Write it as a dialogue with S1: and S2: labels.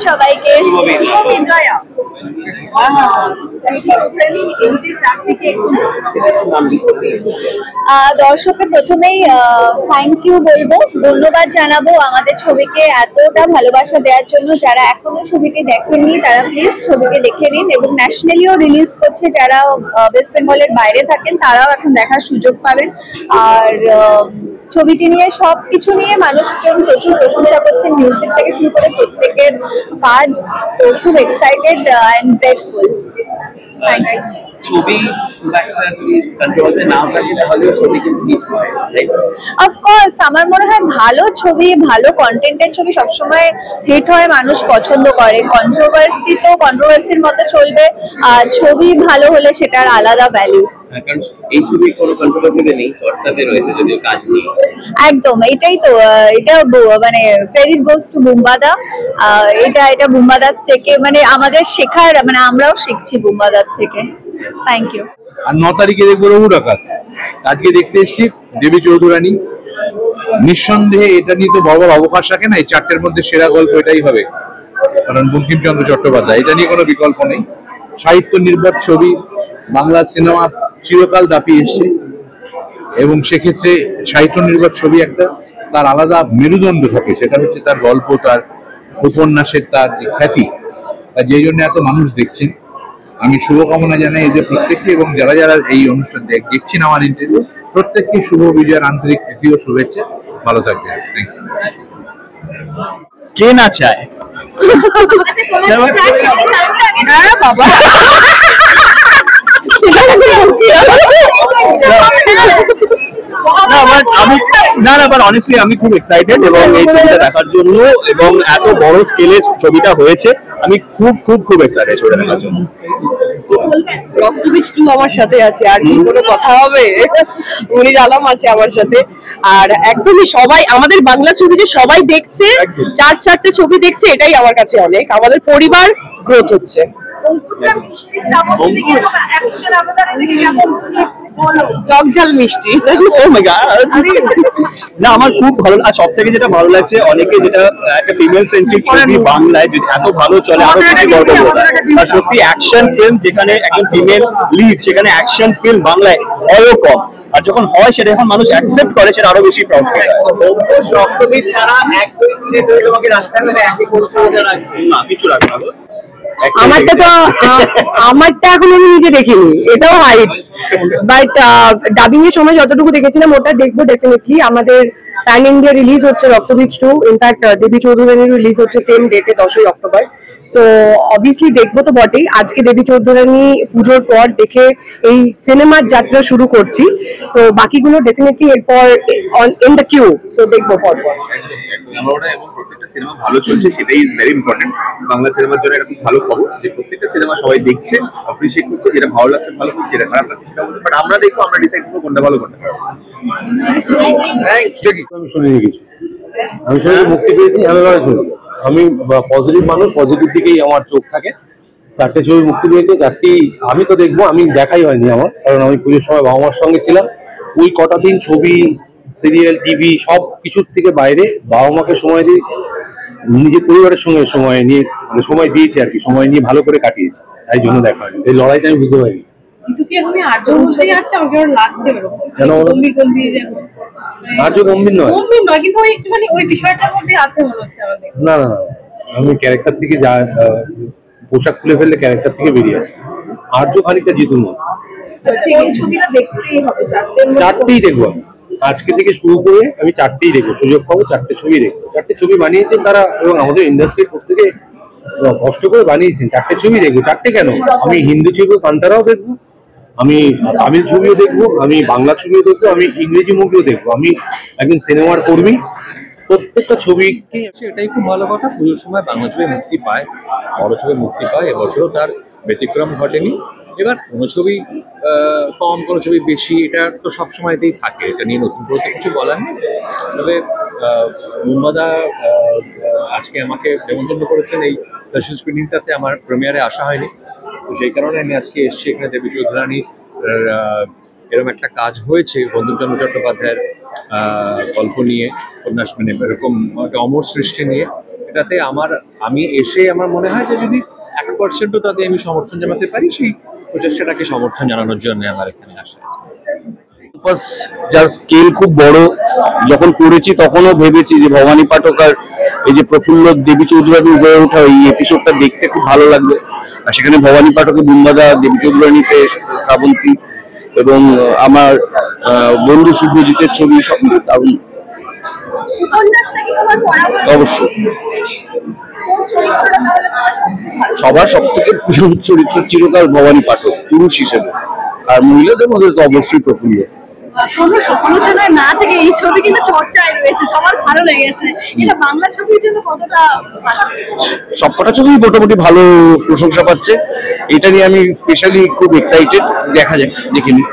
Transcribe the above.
S1: সবাইকে দর্শককে প্রথমেই থ্যাংক ইউ বলবো, ধন্যবাদ জানাবো আমাদের ছবিকে এতটা ভালোবাসা দেওয়ার জন্য। যারা এখনো ছবিটি দেখেননি তারা প্লিজ ছবিকে দেখে নিন, এবং ন্যাশনালিও রিলিজ করছে, যারা ওয়েস্ট বেঙ্গলের বাইরে থাকেন তারাও এখন দেখার সুযোগ পাবেন। আর ছবিটি নিয়ে সবকিছু নিয়ে মানুষজন প্রচুর প্রশংসা করছেন, মিউজিক থেকে শুরু করে প্রত্যেকের কাজ। তো খুব এক্সাইটেড অ্যান্ড গ্রেটফুল।
S2: ছবি
S1: অফকোর্স আমার মনে হয় ভালো ছবি, ভালো কন্টেন্টের ছবি সবসময় হিট হয়, মানুষ পছন্দ করে। কন্ট্রোভার্সি তো কন্ট্রোভার্সির মতো চলবে, আর ছবি ভালো হলে সেটার আলাদা ভ্যালু।
S2: কারণ এই ছবি কোনো কন্ট্রোভার্সিতে নেই, চর্চাতে রয়েছে যদিও কাজ নেই।
S1: একদম, এটাই তো, এটা মানে ক্রেডিট গোস টু বুম্বাদা। এটা বুম্বাদার থেকে মানে আমাদের শেখার, মানে আমরাও শিখছি বুম্বাদার থেকে। Thank you.
S3: আর 9 তারিখে দেখবো রঘু ডাকাত। আজকে দেখতে এসেছি দেবী চৌধুরানী। নিঃসন্দেহে এটা নিয়ে তো বড় অবকাশ রাখে না, এই 4টের মধ্যে সেরা গল্প এটাই হবে, কারণ বঙ্কিমচন্দ্র চট্টোপাধ্যায়, এটা নিয়ে কোনো বিকল্প নেই। সাহিত্য নির্ভর ছবি, বাংলা সিনেমা চিরকাল দাপিয়ে এসছে, এবং সেক্ষেত্রে সাহিত্য নির্ভর ছবি একটা তার আলাদা মেরুদণ্ড থাকে, সেটা হচ্ছে তার গল্প, তার উপন্যাসের তার খ্যাতি, যেই জন্য এত মানুষ দেখছেন। আমি শুভকামনা জানাই এদের প্রত্যেককে, এবং যারা যারা এই অনুষ্ঠান দেখছেন আমার ইন্টারভিউ, প্রত্যেককে শুভ বিজয়ের আন্তরিক প্রীতি ও শুভেচ্ছা। ভালো থাকবে।
S2: কে না চায়?
S1: বাবা
S2: অনেস্টলি আমি খুব এক্সাইটেড এবং এই ছবিটা দেখার জন্য, এবং এত বড় স্কেলে ছবিটা হয়েছে, আমি খুব খুব খুব এক্সাইটেড ছবিটা দেখার জন্য।
S4: রক্তবীজ 2 আমার সাথে আছে, আর কি কোনো কথা হবে? মনির আলম আছে আমার সাথে, আর একদমই সবাই আমাদের বাংলা ছবিতে সবাই দেখছে, 4-4টে ছবি দেখছে, এটাই আমার কাছে অনেক। আমাদের পরিবার গ্রোথ হচ্ছে। টক ঝাল মিষ্টি,
S2: ও মাই গড। না আমার খুব ভালো, আর সব থেকে যেটা ভালো লাগছে, অনেকে যেটা একটা ফিমেল সেন্ট্রিক ছবি বাংলায় যদি এত ভালো চলে আরো বেশি গর্ব হয়। আর সত্যি অ্যাকশন ফিল্ম যেখানে একজন ফিমেল লিড, সেখানে অ্যাকশন ফিল্ম বাংলায় হয়ও কম, আর যখন হয় সেটা যখন মানুষ অ্যাকসেপ্ট করে সেটা আরো বেশি প্রাউড ফিল হয়। রক্তবীজ ছাড়া এক দুই তিনে তোমাকে রাস্তায় মানে একই করছে না, কিছু রাখবে না।
S4: আমারটা তো আমারটা এখন আমি নিজে দেখিনি, এটাও হাইটস, বাট ডাবিং এর সময় যতটুকু দেখেছিলাম ওটা দেখবো ডেফিনেটলি। আমাদের প্যান ইন্ডিয়া রিলিজ হচ্ছে রক্তবীজ 2, ইনফ্যাক্ট দেবী চৌধুরানীর রিলিজ হচ্ছে সেম ডেটে 10ই অক্টোবর। সো অবভিয়াসলি দেখবো তো বটেই। আজকে দেবী চৌধুরানী পুজোর পর দেখে এই সিনেমার যাত্রা শুরু করছি, তো বাকিগুলো ডেফিনেটলি এরপর ইন দ্য কিউ, সো দেখবো পরপর।
S2: এবং প্রত্যেকটা সিনেমা ভালো চলছে, সেটাই ইজ ভেরি ইম্পর্টেন্ট। বাংলা সিনেমার জন্য এটা খুব ভালো খবর যে প্রত্যেকটা সিনেমা সবাই দেখছে, অ্যাপ্রিসিয়েট করছে, যেটা ভালো লাগছে ভালো করছে, যেটা খারাপ লাগছে সেটা বলছে, বাট আমরা দেখবো, আমরা ডিসাইড করবো কোনটা ভালো কোনটা খারাপ।
S5: আমি শুনিনি কিছু, আমি শুনে মুক্তি পেয়েছি আমি শুনি। আমি পজিটিভ মানুষ, পজিটিভ দিকেই আমার চোখ থাকে। 4টে ছবি মুক্তি পেয়েছে, 4টি আমি তো দেখবো, আমি দেখাই হয়নি আমার, কারণ আমি পুজোর সময় বাবা মার সঙ্গে ছিলাম। ওই কটা দিন ছবি, সিরিয়াল, টিভি সব কিছুর থেকে বাইরে বাবা মাকে সময় দিয়েছি, নিজের পরিবারের সঙ্গে সময় নিয়ে সময় দিয়েছি আর কি, সময় নিয়ে ভালো করে কাটিয়েছি, তাই জন্য দেখা হয়নি। এই লড়াইটা আমি বুঝতে পারিনি। আর্য গম্ভীর নয়, না না, আমি ক্যারেক্টার থেকে যা পোশাক খুলে ফেললে ক্যারেক্টার থেকে বেরিয়ে আসি। আর্য খানিকটা জিতুন নয়, 4টেই দেখবো আমি। আজকে থেকে শুরু করে আমি 4টেই দেখবো, সুযোগ পাবো 4টে ছবি দেখবো। 4টে ছবি বানিয়েছেন তারা, এবং আমাদের ইন্ডাস্ট্রির প্রত্যেকে কষ্ট করে বানিয়েছেন। 4টে ছবি দেখবো, 4টে কেন, আমি হিন্দি ছবি কান্তারাও দেখবো, আমি তামিল ছবিও দেখবো, আমি বাংলা ছবিও দেখবো, আমি ইংরেজি মুভিও দেখবো। আমি একজন সিনেমার কর্মী, প্রত্যেকটা ছবিকে
S6: এটাই খুব ভালো কথা। পুজোর সময় বাংলা ছবি মুক্তি পায়, বড় ছবি মুক্তি পায়, এবছরও তার ব্যতিক্রম ঘটেনি। এবার কোনো ছবি কম, কোনো ছবি বেশি, এটা তো সবসময়তেই থাকে, এটা নিয়ে নতুন করে কিছু বলার নেই। তবে মুম্বাদা আজকে আমাকে নেমন্তন্ন করেছেন এই দর্শন স্ক্রিনিংটাতে, আমার প্রিমিয়ারে আসা হয়নি, তো সেই কারণে আমি আজকে এসেছি এখানে। দেবী চৌধুরানী এরকম একটা কাজ হয়েছে বঙ্কিমচন্দ্র চট্টোপাধ্যায়ের গল্প নিয়ে, উপন্যাস, মানে এরকম একটা অমর সৃষ্টি নিয়ে, এটাতে আমি এসে আমার মনে হয় যে যদি 1%ও তাতে আমি সমর্থন জানাতে পারি, সেই প্রচেষ্টাটাকে সমর্থন জানানোর জন্য আমার এখানে আসা আছে।
S2: যার স্কেল খুব বড়, যখন করেছি তখনও ভেবেছি যে ভবানী পাঠক আর এই যে প্রফুল্ল দেবী চৌধুরানী হয়ে ওঠা এই এপিসোডটা দেখতে খুব ভালো লাগবে। আর সেখানে ভবানী পাঠকের বুম্বাদা, দেবী চৌধুরানীতে শ্রাবন্তী এবং আমার বন্ধু শুভজিতের ছবি, সব দারুণ। অবশ্যই সবার সব থেকে প্রিয় চরিত্র চিরকাল ভবানী পাঠক পুরুষ হিসেবে, আর মহিলাদের মধ্যে তো অবশ্যই প্রফুল্ল।
S1: সমালোচনা না থেকে এই ছবি কিন্তু চর্চায় রয়েছে, সবার ভালো লেগেছে। এটা বাংলা ছবির জন্য কতটা?
S2: সবকটা ছবি মোটামুটি ভালো প্রশংসা পাচ্ছে, এটা নিয়ে আমি স্পেশালি খুব এক্সাইটেড। দেখা যাক, দেখে নিই।